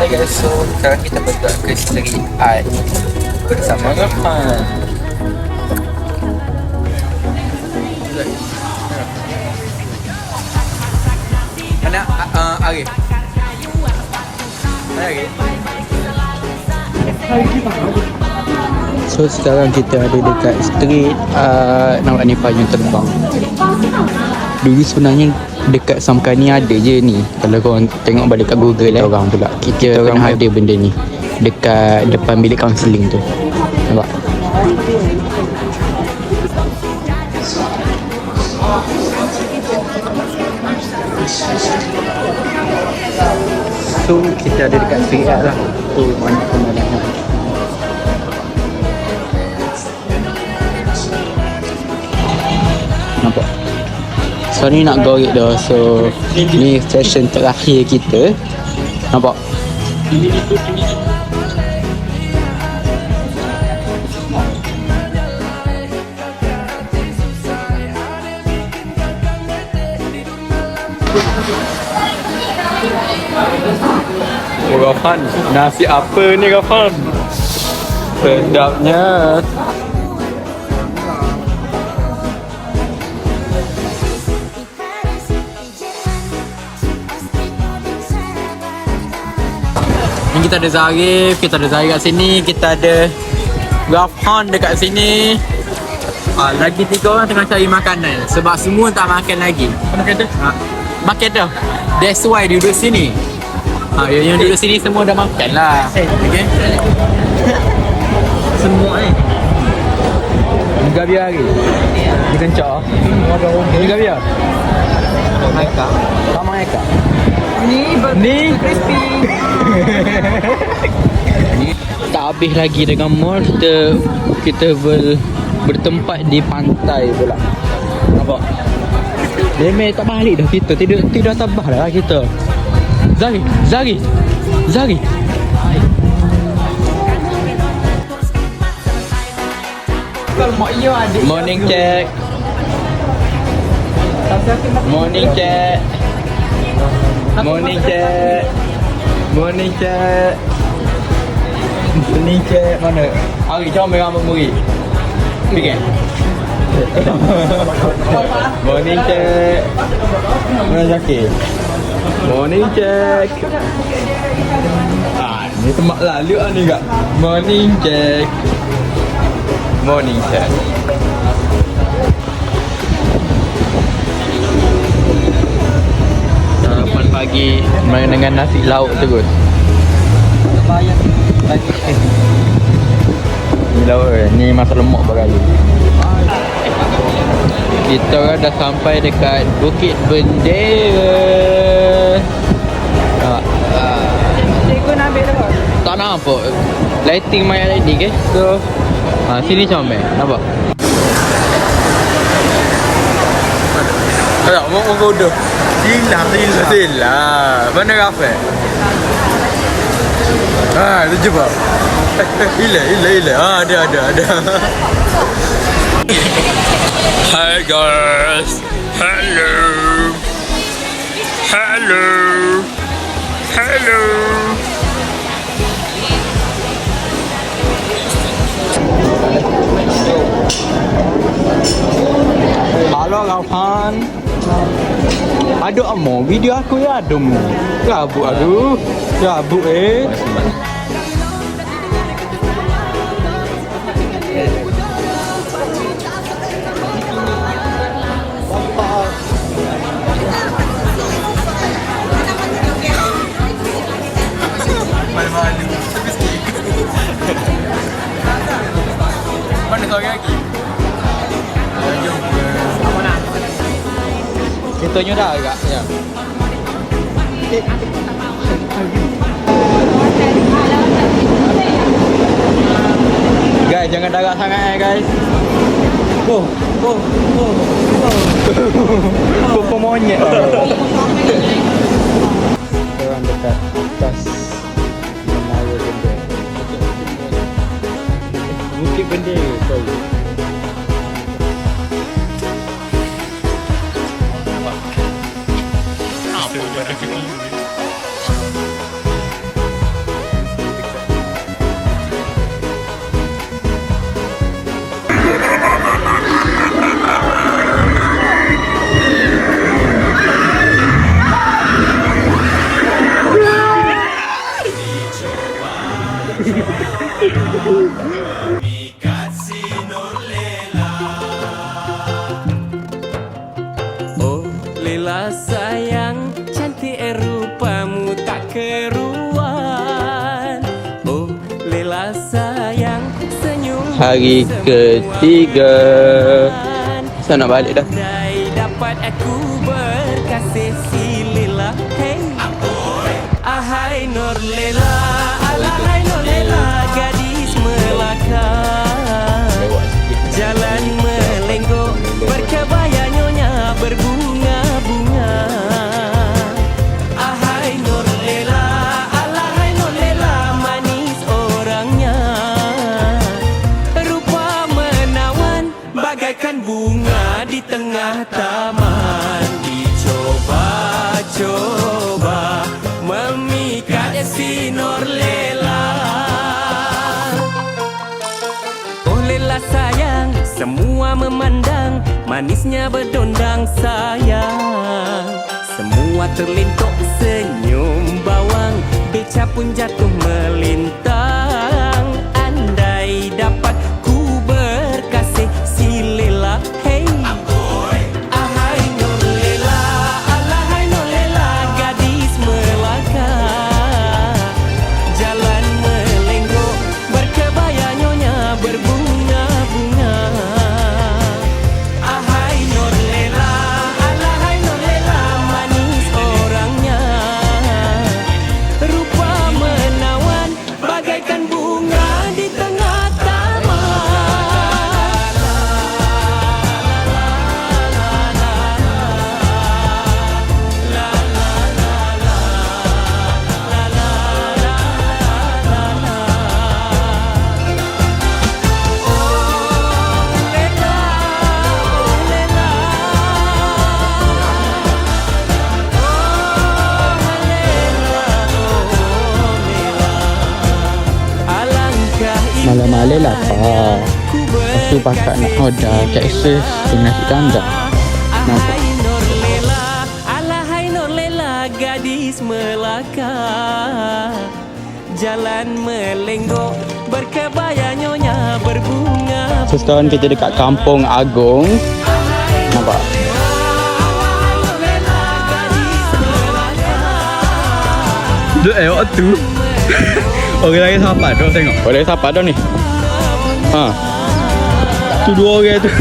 Hai guys, so sekarang kita bergerak ke Street Art bersama Gafan. Mana Arif? Mana Arif? So sekarang kita ada dekat street nampak ni payung terbang. Dulu sebenarnya dekat Samkani ada je ni. Kalau korang tengok balik kat Google orang pula kita orang ada benda ni dekat depan bilik kaunseling tu. Nampak? So kita ada dekat street art lah. Tu mana pemandangan. Nampak? So ni nak gorek dah. So ni session terakhir kita. Nampak? Oh Gafan, nasi apa ni Gafan? Sedapnya. Ni kita ada Zarif, kita ada Zarif kat sini, kita ada Gafan dekat sini. Lagi 3 orang tengah cari makanan sebab semua tak makan lagi. Makan dah? Makan dah. That's why dia duduk sini. Yang duduk sini semua dah makan lah. Okay. Semua ni. Ni Gavia lagi. Ni kencak. Ni Gavia. Maika. Sama Maika. Ni crispy. Tak habis lagi dengan mall, kita bertempat di pantai pula. Nampak? Demel tak balik dah kita. Tidak sabar dah kita. Zari. Morning check. Mana? Hari jom rambut muri. Pergi. Morning check. Mana Zakir? Morning check. Ni tempat lalu ni kak. Morning check. Sarapan pagi main dengan nasi lauk terus. Ni lauk ni masak lemak berkali. Kita orang dah sampai dekat Bukit Bendera. Cikgu nak ambil dah? Tak nampak. Lighting main LED ke? So sini comel. Nampak? Tak, mau udah. Silah. Mana Rafael? Tu cuba. Hilang. Ada. Hi guys. Hello. Halo Gafan. Aduh amo, video aku ya adem. Rabuk Mana kau lagi? Apa nak? Kita dah agak ya. Guys, jangan darat sangat guys. Pupuk monyet. Orang dekat atas Menara Bendera. Bukit Bendera, sorry. Oh Lela sayang, cantik rupamu tak keruan. Oh Lela sayang, senyum Hari ketiga. Saya nak balik dah. Andai dapat aku berkasih si Lela. Hey ahai Nur Lela, alahai Nur Lela, gadis Melaka. Jalan melenggok, berkebaya nyonya berbunga-bunga. Ahai Nur Lela, alahai Nur Lela, manis orangnya. Rupa menawan, bagaikan bunga di tengah taman. Dicoba-coba memikat si Nur Lela. Oh Lela sayang, semua memandang manisnya berdondang sayang. Semua terlintuk senyum bawang, beca pun jatuh melintang. Andai dapat ku berkasih si Lela. Hey ahai Nur Lela, alahai Nur Lela, gadis Melaka. Jalan melenggok, berkebaya nyonya berbunga-bunga. Ahai Nur Lela, alahai Nur Lela, manis orangnya. Rupa menawan, bagaikan bunga di tengah Malam-malam lapar. Lepas tu pakak nak order KXS dengan nasi kandar. Nampak? Ahai Nur Lela, alahai Nur Lela, gadis Melaka. Jalan melenggok, berkebaya nyonya berbunga. So sekarang kita dekat Kampung Agong. Nampak? Duk waktu. Orang lagi siapa tu tengok. Orang lagi siapa tu ni? Ha. Tu dua orang tu.